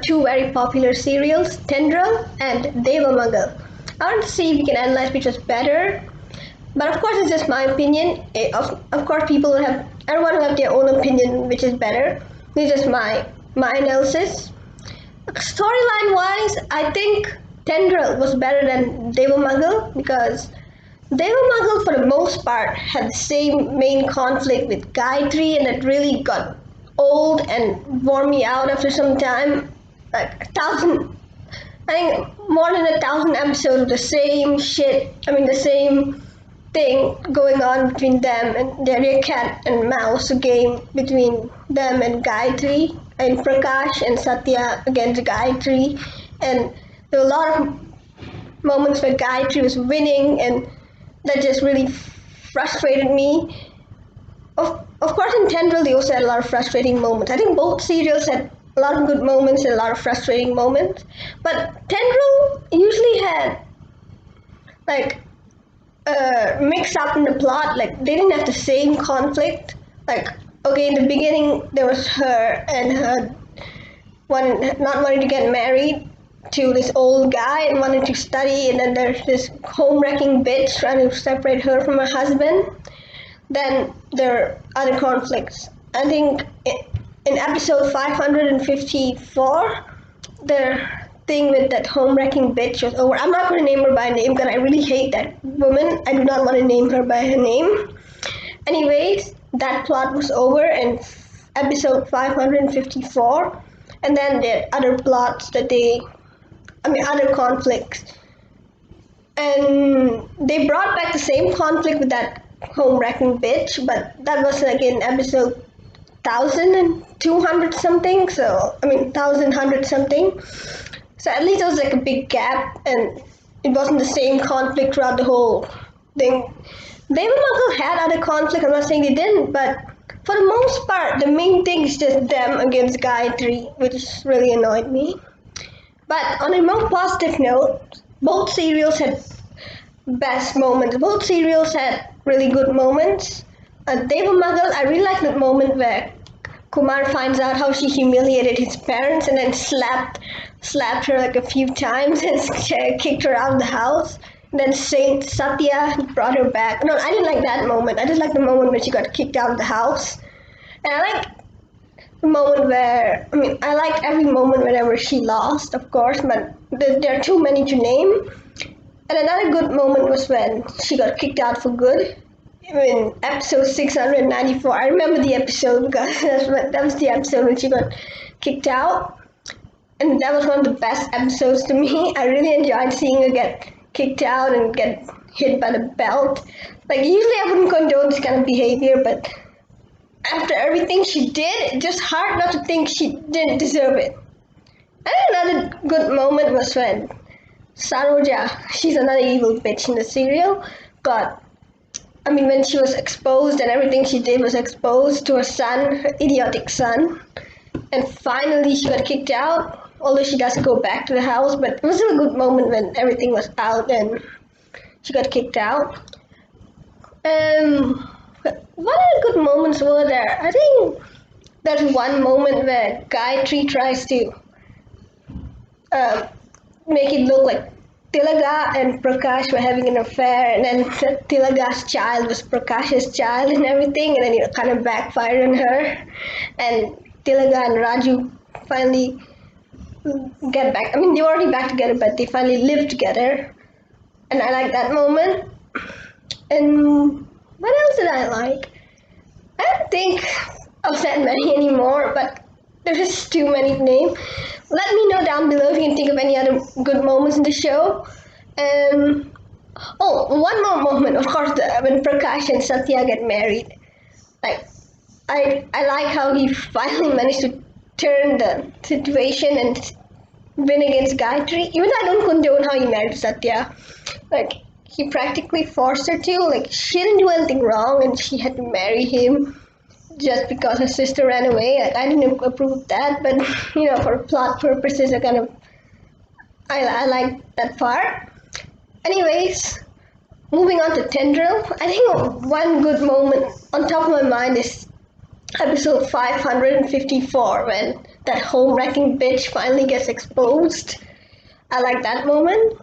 have two very popular serials, Thendral and Deivamagal. I want to see if we can analyze which was better. But of course, it's just my opinion. Of course, everyone will have their own opinion which is better. This is just my analysis. Storyline wise, I think Tendril was better than Deivamagal because Deivamagal for the most part had the same main conflict with Gayatri, and it really got old and wore me out after some time. Like I think more than 1,000 episodes of the same shit. The same thing going on between them, and their cat and mouse game between them and Gayatri, and Prakash and Satya against Gayatri, and there were a lot of moments where Gayatri was winning, and that just really frustrated me. Of course, in Tendril they also had a lot of frustrating moments. I think both serials had a lot of good moments and a lot of frustrating moments, but Tendril usually had like mix up in the plot. Like they didn't have the same conflict. Like okay, in the beginning there was her and her not wanting to get married to this old guy and wanting to study, and then there's this home-wrecking bitch trying to separate her from her husband. Then there are other conflicts. I think in episode 554, the thing with that home-wrecking bitch was over. I'm not going to name her by name because I really hate that woman. I do not want to name her by her name. Anyways, that plot was over in episode 554, and then there are other plots other conflicts. And they brought back the same conflict with that home-wrecking bitch, but that was like in episode 1,200 something, 1,100 something. So at least there was like a big gap, and it wasn't the same conflict throughout the whole thing. Deivamagal had other conflict, I'm not saying they didn't, but for the most part, the main thing is just them against Gayatri, which really annoyed me. But on a more positive note, both serials had best moments. Both serials had really good moments. Deivamagal, I really like that moment where Kumar finds out how she humiliated his parents and then slapped her like a few times and kicked her out of the house. And then Saint Satya brought her back. No, I didn't like that moment. I just like the moment when she got kicked out of the house. And I like the moment where, I like every moment whenever she lost, of course, but there are too many to name. And another good moment was when she got kicked out for good in episode 694. I remember the episode because that was the episode when she got kicked out. And that was one of the best episodes to me. I really enjoyed seeing her get kicked out and get hit by the belt. Like, usually I wouldn't condone this kind of behavior, but after everything she did, it's just hard not to think she didn't deserve it. And another good moment was when Saroja, she's another evil bitch in the serial, when she was exposed and everything she did was exposed to her son, her idiotic son, and finally she got kicked out, although she does go back to the house, but it was still a good moment when everything was out and she got kicked out. What other good moments were there? I think there's one moment where Gayatri tries to make it look like Tilaga and Prakash were having an affair, and then Tilaga's child was Prakash's child and everything, and then it kind of backfired on her. And Tilaga and Raju finally get back. They were already back together, but they finally lived together. And I like that moment. And what else did I like? I don't think of that many anymore, but there's just too many to name. Let me know down below if you can think of any other good moments in the show. One more moment, of course, when Prakash and Satya get married. Like, I like how he finally managed to turn the situation and win against Gayatri. Even though I don't condone how he married Satya. Like, he practically forced her to. Like, she didn't do anything wrong and she had to marry him just because her sister ran away. I didn't approve of that, but for plot purposes, I like that part. Anyways, moving on to Tendril, I think one good moment on top of my mind is episode 554 when that home-wrecking bitch finally gets exposed. I like that moment.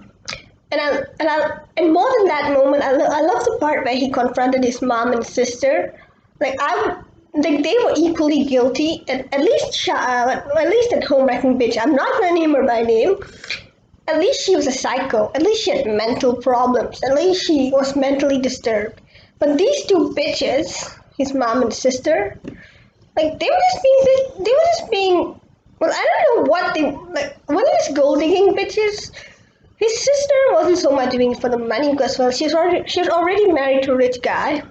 And more than that moment, I love the part where he confronted his mom and sister. Like they were equally guilty. At least that home-wrecking bitch. I'm not gonna name her by name. At least she was a psycho. At least she had mental problems. At least she was mentally disturbed. But these two bitches, his mom and sister, like they were just being. Well, I don't know what they like. One of these gold digging bitches. His sister wasn't so much doing it for the money because well, she was already married to a rich guy.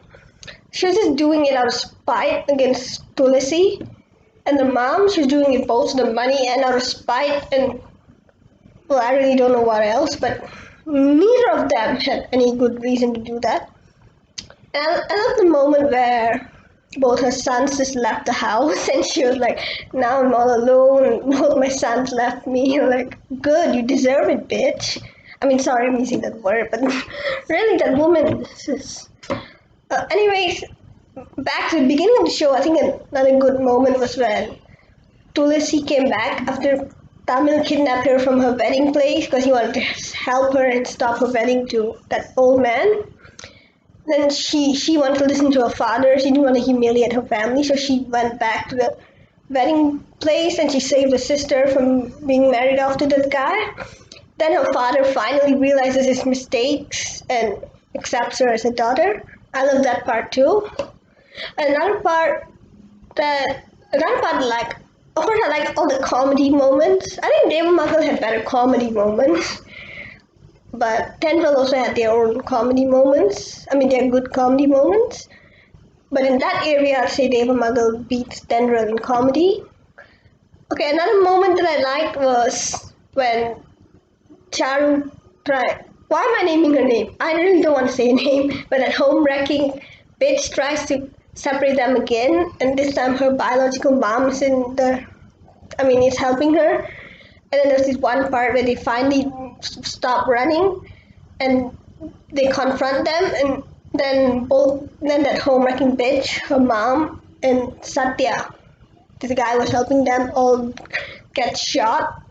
She was just doing it out of spite against Tulsi. And the mom, she was doing it both for the money and out of spite and well, I really don't know what else, but neither of them had any good reason to do that. And I love the moment where both her sons just left the house and she was like, now I'm all alone, both my sons left me. Like, good, you deserve it, bitch. I mean, sorry I'm using that word, but really, that woman is just. Anyways, back to the beginning of the show, I think another good moment was when Tulsi came back after Tamil kidnapped her from her wedding place because he wanted to help her and stop her wedding to that old man. Then she wanted to listen to her father. She didn't want to humiliate her family, so she went back to the wedding place and she saved her sister from being married off to that guy. Then her father finally realizes his mistakes and accepts her as a daughter. I love that part too. Another part like of course I like all the comedy moments. I think Deivamagal had better comedy moments. But Thendral also had their own comedy moments. I mean they're good comedy moments. But in that area I'd say Deivamagal beats Thendral in comedy. Okay, another moment that I liked was when Charu tried. Why am I naming her name? I really don't want to say a name, but that home wrecking bitch tries to separate them again, and this time her biological mom is is helping her. And then there's this one part where they finally stop running, and they confront them, and then that home wrecking bitch, her mom, and Satya, this guy who was helping them, all get shot,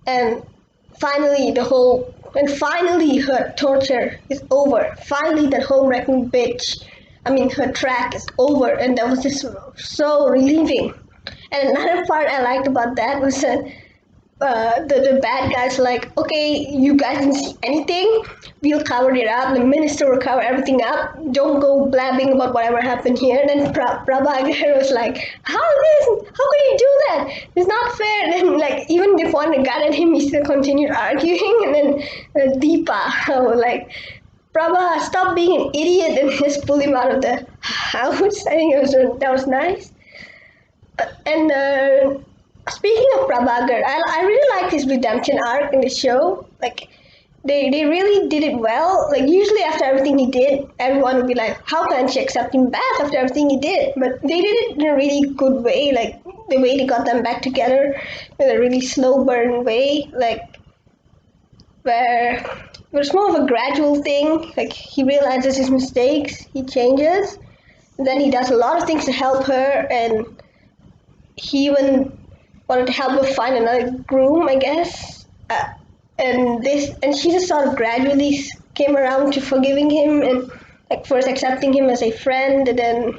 and finally her torture is over. Finally that home wrecking bitch, her track is over, and that was just so relieving. And another part I liked about that was that the bad guys like, okay, you guys didn't see anything, we'll cover it up, the minister will cover everything up, don't go blabbing about whatever happened here. And then Prabhakar was like, how can you do that, it's not fair. And then like even they pointed a gun at him, he still continued arguing. And then Deepa was like, Prabha, stop being an idiot, and just pull him out of the house. I think that was nice. And speaking of Prabhakar, I really like his redemption arc in the show. Like, they really did it well. Like, usually after everything he did, everyone would be like, how can she accept him back after everything he did? But they did it in a really good way. Like, the way they got them back together in a really slow burn way. Like, where it was more of a gradual thing. Like, he realizes his mistakes, he changes, and then he does a lot of things to help her, and he even wanted to help her find another groom, I guess. And she just sort of gradually came around to forgiving him, and like first accepting him as a friend, and then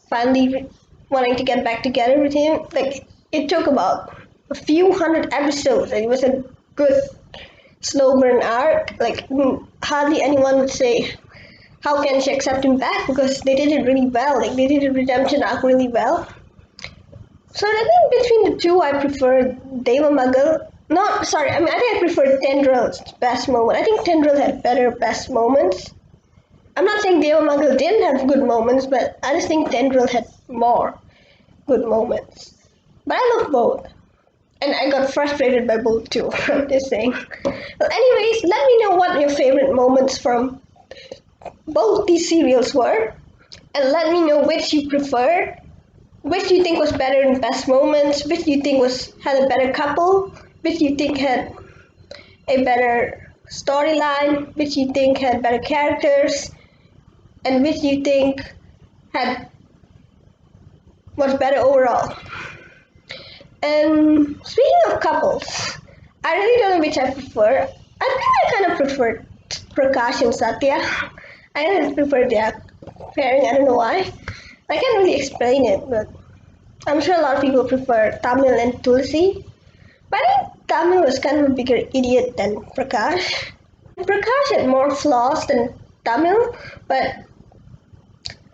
finally wanting to get back together with him. Like, it took about a few hundred episodes, and it was a good slow burn arc. Like, hardly anyone would say, how can she accept him back? Because they did it really well. Like, they did the redemption arc really well. So I think between the two, I prefer Deivamagal. No, sorry, I think I prefer Thendral's best moment. I think Thendral had better best moments. I'm not saying Deivamagal didn't have good moments, but I just think Thendral had more good moments. But I love both. And I got frustrated by both too, I'm just saying. Well, anyways, let me know what your favorite moments from both these serials were. And let me know which you preferred. Which do you think was better in best moments? Which do you think had a better couple? Which do you think had a better storyline? Which do you think had better characters? And which do you think was better overall? And speaking of couples, I really don't know which I prefer. I think I kind of prefer Prakash and Satya. I kind of prefer their pairing. I don't know why. I can't really explain it, but I'm sure a lot of people prefer Tamil and Tulsi. But I think Tamil was kind of a bigger idiot than Prakash. Prakash had more flaws than Tamil, but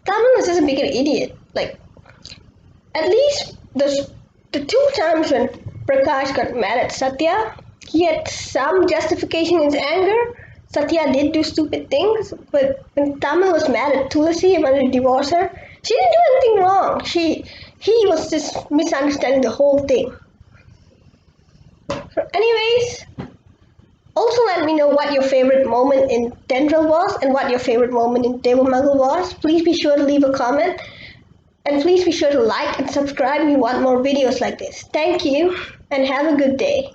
Tamil was just a bigger idiot. Like, at least the two times when Prakash got mad at Satya, he had some justification in his anger. Satya did do stupid things, but when Tamil was mad at Tulsi and wanted to divorce her, she didn't do anything wrong. He was just misunderstanding the whole thing. So anyways, also let me know what your favorite moment in Thendral was and what your favorite moment in Deivamagal was. Please be sure to leave a comment. And please be sure to like and subscribe if you want more videos like this. Thank you and have a good day.